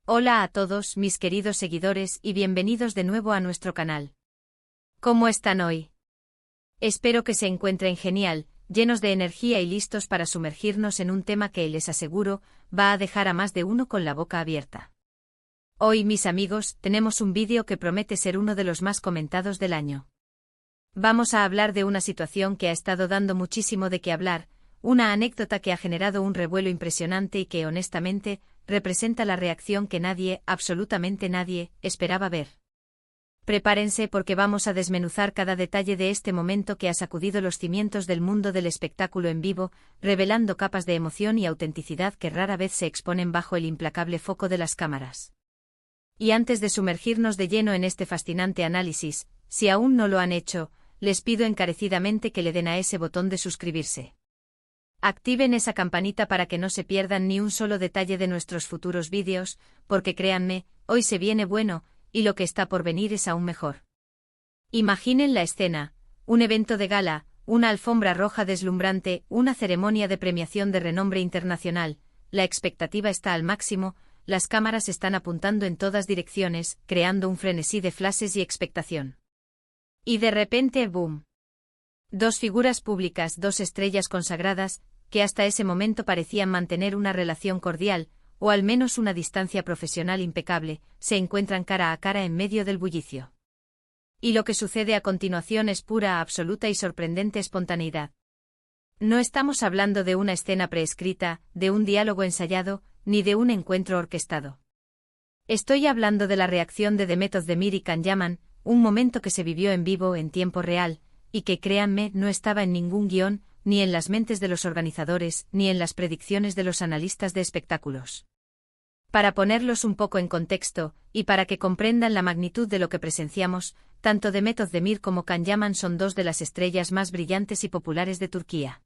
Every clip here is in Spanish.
Hola a todos mis queridos seguidores y bienvenidos de nuevo a nuestro canal. ¿Cómo están hoy? Espero que se encuentren genial, llenos de energía y listos para sumergirnos en un tema que les aseguro va a dejar a más de uno con la boca abierta. Hoy, mis amigos, tenemos un vídeo que promete ser uno de los más comentados del año. Vamos a hablar de una situación que ha estado dando muchísimo de qué hablar, una anécdota que ha generado un revuelo impresionante y que, honestamente, representa la reacción que nadie, absolutamente nadie, esperaba ver. Prepárense porque vamos a desmenuzar cada detalle de este momento que ha sacudido los cimientos del mundo del espectáculo en vivo, revelando capas de emoción y autenticidad que rara vez se exponen bajo el implacable foco de las cámaras. Y antes de sumergirnos de lleno en este fascinante análisis, si aún no lo han hecho, les pido encarecidamente que le den a ese botón de suscribirse. Activen esa campanita para que no se pierdan ni un solo detalle de nuestros futuros vídeos, porque créanme, hoy se viene bueno, y lo que está por venir es aún mejor. Imaginen la escena, un evento de gala, una alfombra roja deslumbrante, una ceremonia de premiación de renombre internacional, la expectativa está al máximo, las cámaras están apuntando en todas direcciones, creando un frenesí de flashes y expectación. Y de repente, ¡boom! Dos figuras públicas, dos estrellas consagradas, que hasta ese momento parecían mantener una relación cordial, o al menos una distancia profesional impecable, se encuentran cara a cara en medio del bullicio. Y lo que sucede a continuación es pura, absoluta y sorprendente espontaneidad. No estamos hablando de una escena preescrita, de un diálogo ensayado, ni de un encuentro orquestado. Estoy hablando de la reacción de Demet Özdemir y Can Yaman, un momento que se vivió en vivo en tiempo real, y que créanme no estaba en ningún guión, ni en las mentes de los organizadores, ni en las predicciones de los analistas de espectáculos. Para ponerlos un poco en contexto, y para que comprendan la magnitud de lo que presenciamos, tanto Demet Özdemir como Can Yaman son dos de las estrellas más brillantes y populares de Turquía.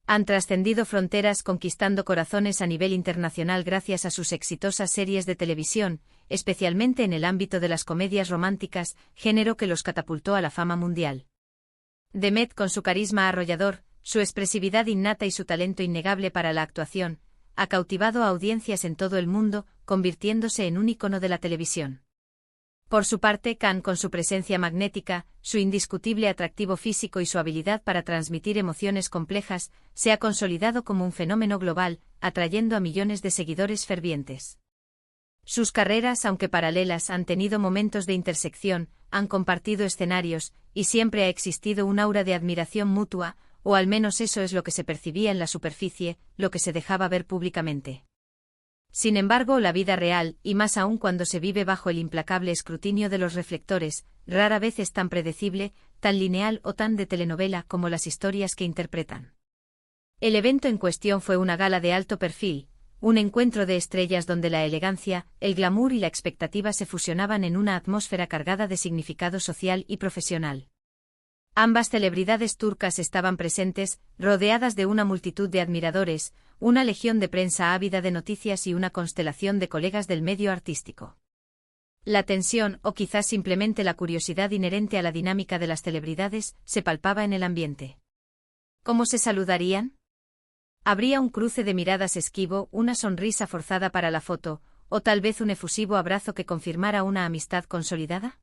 Han trascendido fronteras conquistando corazones a nivel internacional gracias a sus exitosas series de televisión, especialmente en el ámbito de las comedias románticas, género que los catapultó a la fama mundial. Demet, con su carisma arrollador, su expresividad innata y su talento innegable para la actuación, ha cautivado a audiencias en todo el mundo, convirtiéndose en un ícono de la televisión. Por su parte, Can, con su presencia magnética, su indiscutible atractivo físico y su habilidad para transmitir emociones complejas, se ha consolidado como un fenómeno global, atrayendo a millones de seguidores fervientes. Sus carreras, aunque paralelas, han tenido momentos de intersección, han compartido escenarios, y siempre ha existido un aura de admiración mutua, o al menos eso es lo que se percibía en la superficie, lo que se dejaba ver públicamente. Sin embargo, la vida real, y más aún cuando se vive bajo el implacable escrutinio de los reflectores, rara vez es tan predecible, tan lineal o tan de telenovela como las historias que interpretan. El evento en cuestión fue una gala de alto perfil, un encuentro de estrellas donde la elegancia, el glamour y la expectativa se fusionaban en una atmósfera cargada de significado social y profesional. Ambas celebridades turcas estaban presentes, rodeadas de una multitud de admiradores, una legión de prensa ávida de noticias y una constelación de colegas del medio artístico. La tensión, o quizás simplemente la curiosidad inherente a la dinámica de las celebridades, se palpaba en el ambiente. ¿Cómo se saludarían? ¿Habría un cruce de miradas esquivo, una sonrisa forzada para la foto, o tal vez un efusivo abrazo que confirmara una amistad consolidada?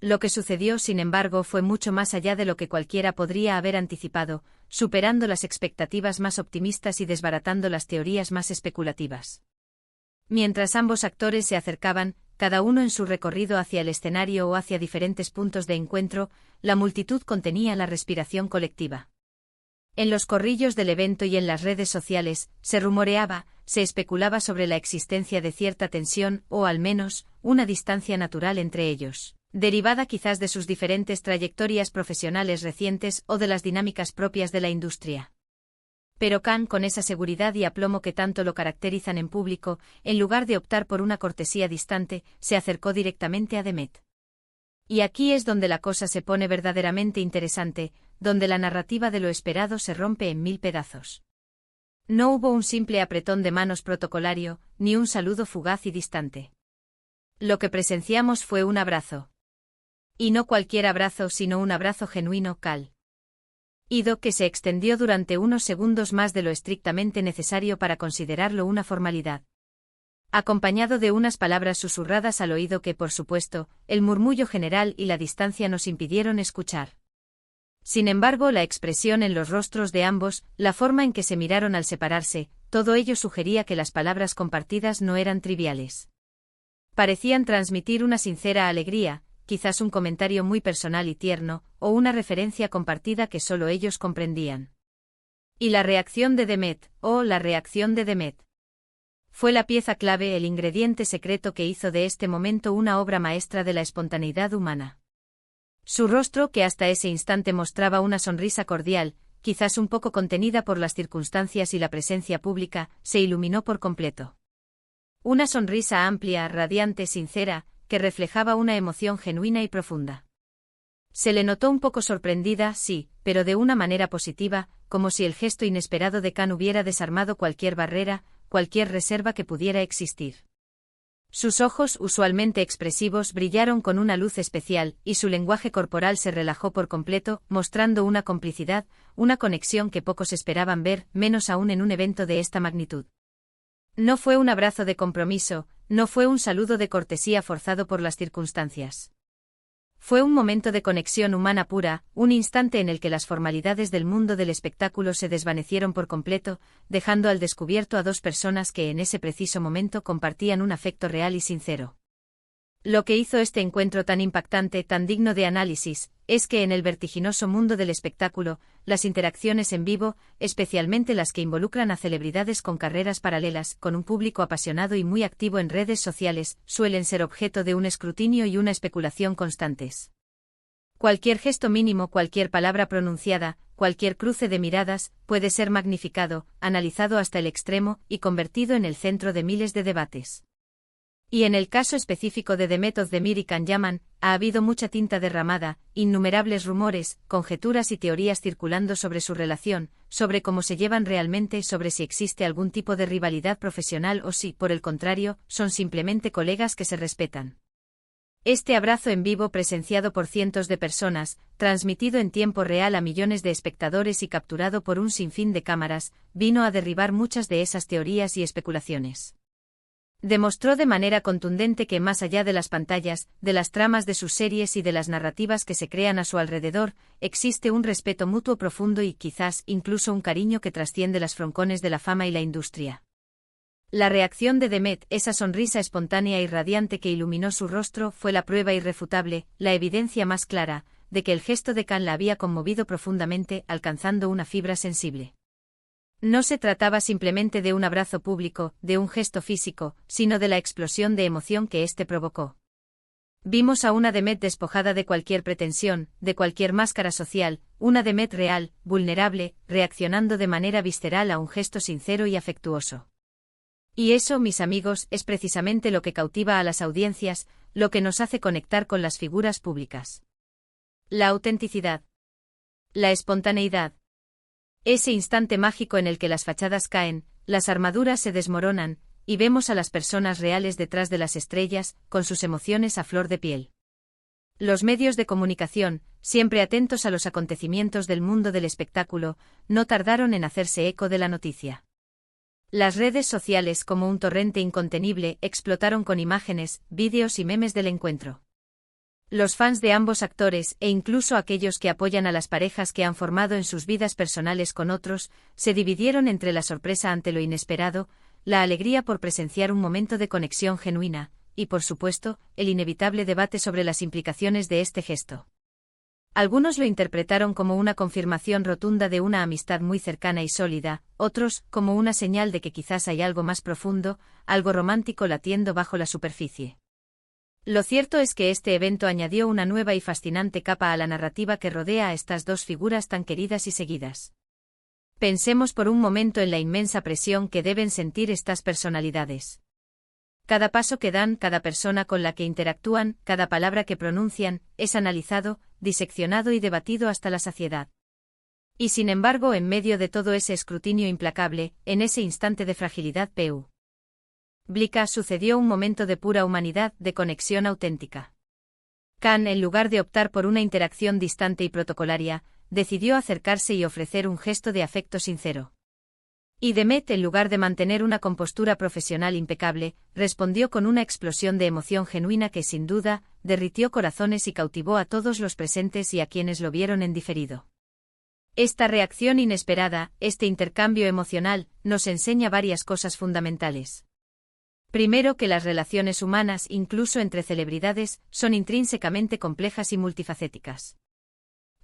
Lo que sucedió, sin embargo, fue mucho más allá de lo que cualquiera podría haber anticipado, superando las expectativas más optimistas y desbaratando las teorías más especulativas. Mientras ambos actores se acercaban, cada uno en su recorrido hacia el escenario o hacia diferentes puntos de encuentro, la multitud contenía la respiración colectiva. En los corrillos del evento y en las redes sociales, se rumoreaba, se especulaba sobre la existencia de cierta tensión o, al menos, una distancia natural entre ellos, derivada quizás de sus diferentes trayectorias profesionales recientes o de las dinámicas propias de la industria. Pero Can, con esa seguridad y aplomo que tanto lo caracterizan en público, en lugar de optar por una cortesía distante, se acercó directamente a Demet. Y aquí es donde la cosa se pone verdaderamente interesante, donde la narrativa de lo esperado se rompe en mil pedazos. No hubo un simple apretón de manos protocolario, ni un saludo fugaz y distante. Lo que presenciamos fue un abrazo. Y no cualquier abrazo, sino un abrazo genuino, cálido que se extendió durante unos segundos más de lo estrictamente necesario para considerarlo una formalidad. acompañado de unas palabras susurradas al oído que, por supuesto, el murmullo general y la distancia nos impidieron escuchar. Sin embargo, la expresión en los rostros de ambos, la forma en que se miraron al separarse, todo ello sugería que las palabras compartidas no eran triviales. Parecían transmitir una sincera alegría, quizás un comentario muy personal y tierno, o una referencia compartida que solo ellos comprendían. Y la reacción de Demet, la reacción de Demet. Fue la pieza clave, el ingrediente secreto que hizo de este momento una obra maestra de la espontaneidad humana. Su rostro, que hasta ese instante mostraba una sonrisa cordial, quizás un poco contenida por las circunstancias y la presencia pública, se iluminó por completo. Una sonrisa amplia, radiante, sincera, que reflejaba una emoción genuina y profunda. Se le notó un poco sorprendida, sí, pero de una manera positiva, como si el gesto inesperado de Khan hubiera desarmado cualquier barrera, cualquier reserva que pudiera existir. Sus ojos, usualmente expresivos, brillaron con una luz especial, y su lenguaje corporal se relajó por completo, mostrando una complicidad, una conexión que pocos esperaban ver, menos aún en un evento de esta magnitud. No fue un abrazo de compromiso, no fue un saludo de cortesía forzado por las circunstancias. Fue un momento de conexión humana pura, un instante en el que las formalidades del mundo del espectáculo se desvanecieron por completo, dejando al descubierto a dos personas que en ese preciso momento compartían un afecto real y sincero. Lo que hizo este encuentro tan impactante, tan digno de análisis, es que en el vertiginoso mundo del espectáculo, las interacciones en vivo, especialmente las que involucran a celebridades con carreras paralelas, con un público apasionado y muy activo en redes sociales, suelen ser objeto de un escrutinio y una especulación constantes. Cualquier gesto mínimo, cualquier palabra pronunciada, cualquier cruce de miradas, puede ser magnificado, analizado hasta el extremo, y convertido en el centro de miles de debates. Y en el caso específico de Demet Özdemir y Can Yaman, ha habido mucha tinta derramada, innumerables rumores, conjeturas y teorías circulando sobre su relación, sobre cómo se llevan realmente, sobre si existe algún tipo de rivalidad profesional o si, por el contrario, son simplemente colegas que se respetan. Este abrazo en vivo presenciado por cientos de personas, transmitido en tiempo real a millones de espectadores y capturado por un sinfín de cámaras, vino a derribar muchas de esas teorías y especulaciones. Demostró de manera contundente que más allá de las pantallas, de las tramas de sus series y de las narrativas que se crean a su alrededor, existe un respeto mutuo profundo y quizás incluso un cariño que trasciende las froncones de la fama y la industria. La reacción de Demet, esa sonrisa espontánea y radiante que iluminó su rostro, fue la prueba irrefutable, la evidencia más clara, de que el gesto de Khan la había conmovido profundamente, alcanzando una fibra sensible. No se trataba simplemente de un abrazo público, de un gesto físico, sino de la explosión de emoción que éste provocó. Vimos a una Demet despojada de cualquier pretensión, de cualquier máscara social, una Demet real, vulnerable, reaccionando de manera visceral a un gesto sincero y afectuoso. Y eso, mis amigos, es precisamente lo que cautiva a las audiencias, lo que nos hace conectar con las figuras públicas. La autenticidad. La espontaneidad. Ese instante mágico en el que las fachadas caen, las armaduras se desmoronan, y vemos a las personas reales detrás de las estrellas, con sus emociones a flor de piel. Los medios de comunicación, siempre atentos a los acontecimientos del mundo del espectáculo, no tardaron en hacerse eco de la noticia. Las redes sociales, como un torrente incontenible, explotaron con imágenes, vídeos y memes del encuentro. Los fans de ambos actores, e incluso aquellos que apoyan a las parejas que han formado en sus vidas personales con otros, se dividieron entre la sorpresa ante lo inesperado, la alegría por presenciar un momento de conexión genuina, y por supuesto, el inevitable debate sobre las implicaciones de este gesto. Algunos lo interpretaron como una confirmación rotunda de una amistad muy cercana y sólida, otros, como una señal de que quizás hay algo más profundo, algo romántico latiendo bajo la superficie. Lo cierto es que este evento añadió una nueva y fascinante capa a la narrativa que rodea a estas dos figuras tan queridas y seguidas. Pensemos por un momento en la inmensa presión que deben sentir estas personalidades. Cada paso que dan, cada persona con la que interactúan, cada palabra que pronuncian, es analizado, diseccionado y debatido hasta la saciedad. Y sin embargo, en medio de todo ese escrutinio implacable, en ese instante de fragilidad pública sucedió un momento de pura humanidad, de conexión auténtica. Khan, en lugar de optar por una interacción distante y protocolaria, decidió acercarse y ofrecer un gesto de afecto sincero. Y Demet, en lugar de mantener una compostura profesional impecable, respondió con una explosión de emoción genuina que, sin duda, derritió corazones y cautivó a todos los presentes y a quienes lo vieron en diferido. Esta reacción inesperada, este intercambio emocional, nos enseña varias cosas fundamentales. Primero, que las relaciones humanas, incluso entre celebridades, son intrínsecamente complejas y multifacéticas.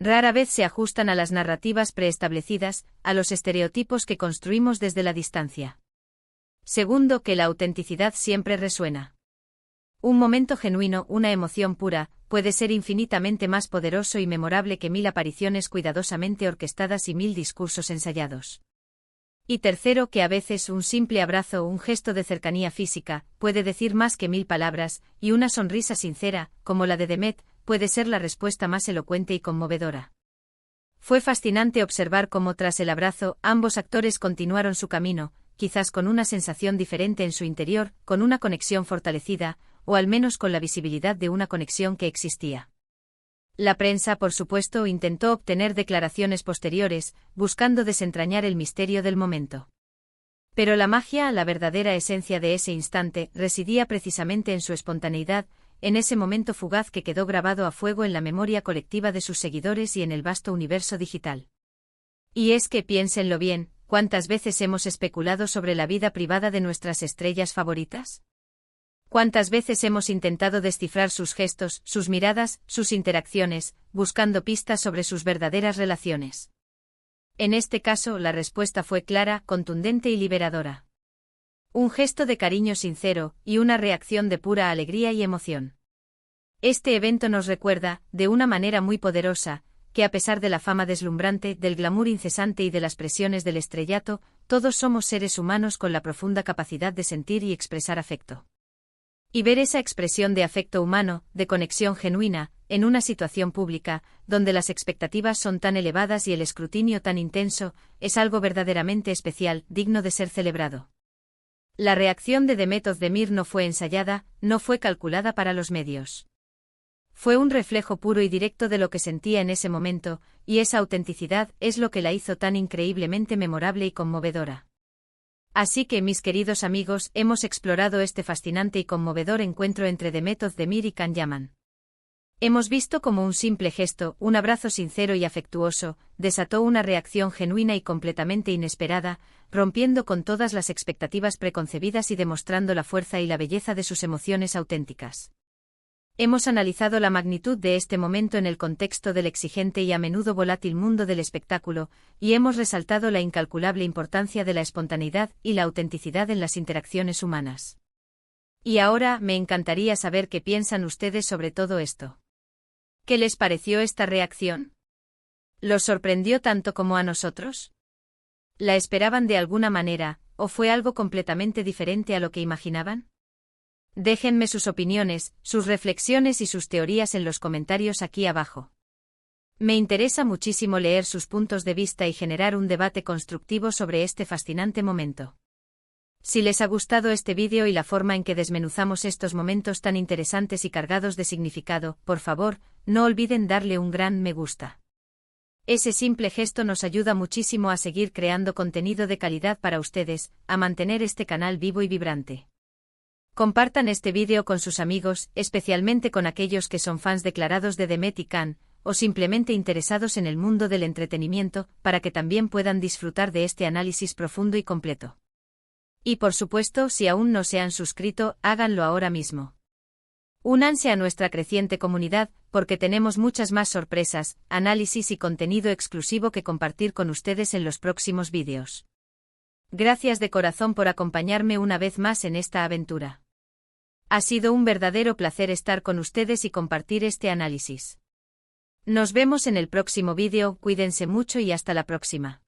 Rara vez se ajustan a las narrativas preestablecidas, a los estereotipos que construimos desde la distancia. Segundo, que la autenticidad siempre resuena. Un momento genuino, una emoción pura, puede ser infinitamente más poderoso y memorable que 1000 apariciones cuidadosamente orquestadas y 1000 discursos ensayados. Y tercero, que a veces un simple abrazo o un gesto de cercanía física puede decir más que 1000 palabras, y una sonrisa sincera, como la de Demet, puede ser la respuesta más elocuente y conmovedora. Fue fascinante observar cómo tras el abrazo ambos actores continuaron su camino, quizás con una sensación diferente en su interior, con una conexión fortalecida, o al menos con la visibilidad de una conexión que existía. La prensa, por supuesto, intentó obtener declaraciones posteriores, buscando desentrañar el misterio del momento. Pero la magia, la verdadera esencia de ese instante, residía precisamente en su espontaneidad, en ese momento fugaz que quedó grabado a fuego en la memoria colectiva de sus seguidores y en el vasto universo digital. Y es que, piénsenlo bien, ¿cuántas veces hemos especulado sobre la vida privada de nuestras estrellas favoritas? ¿Cuántas veces hemos intentado descifrar sus gestos, sus miradas, sus interacciones, buscando pistas sobre sus verdaderas relaciones? En este caso, la respuesta fue clara, contundente y liberadora. Un gesto de cariño sincero, y una reacción de pura alegría y emoción. Este evento nos recuerda, de una manera muy poderosa, que a pesar de la fama deslumbrante, del glamour incesante y de las presiones del estrellato, todos somos seres humanos con la profunda capacidad de sentir y expresar afecto. Y ver esa expresión de afecto humano, de conexión genuina, en una situación pública, donde las expectativas son tan elevadas y el escrutinio tan intenso, es algo verdaderamente especial, digno de ser celebrado. La reacción de Demet Özdemir no fue ensayada, no fue calculada para los medios. Fue un reflejo puro y directo de lo que sentía en ese momento, y esa autenticidad es lo que la hizo tan increíblemente memorable y conmovedora. Así que, mis queridos amigos, hemos explorado este fascinante y conmovedor encuentro entre Demet Özdemir y Can Yaman. Hemos visto cómo un simple gesto, un abrazo sincero y afectuoso, desató una reacción genuina y completamente inesperada, rompiendo con todas las expectativas preconcebidas y demostrando la fuerza y la belleza de sus emociones auténticas. Hemos analizado la magnitud de este momento en el contexto del exigente y a menudo volátil mundo del espectáculo, y hemos resaltado la incalculable importancia de la espontaneidad y la autenticidad en las interacciones humanas. Y ahora, me encantaría saber qué piensan ustedes sobre todo esto. ¿Qué les pareció esta reacción? ¿Los sorprendió tanto como a nosotros? ¿La esperaban de alguna manera, o fue algo completamente diferente a lo que imaginaban? Déjenme sus opiniones, sus reflexiones y sus teorías en los comentarios aquí abajo. Me interesa muchísimo leer sus puntos de vista y generar un debate constructivo sobre este fascinante momento. Si les ha gustado este vídeo y la forma en que desmenuzamos estos momentos tan interesantes y cargados de significado, por favor, no olviden darle un gran me gusta. Ese simple gesto nos ayuda muchísimo a seguir creando contenido de calidad para ustedes, a mantener este canal vivo y vibrante. Compartan este vídeo con sus amigos, especialmente con aquellos que son fans declarados de Demet y Can, o simplemente interesados en el mundo del entretenimiento, para que también puedan disfrutar de este análisis profundo y completo. Y por supuesto, si aún no se han suscrito, háganlo ahora mismo. Únanse a nuestra creciente comunidad, porque tenemos muchas más sorpresas, análisis y contenido exclusivo que compartir con ustedes en los próximos vídeos. Gracias de corazón por acompañarme una vez más en esta aventura. Ha sido un verdadero placer estar con ustedes y compartir este análisis. Nos vemos en el próximo vídeo, cuídense mucho y hasta la próxima.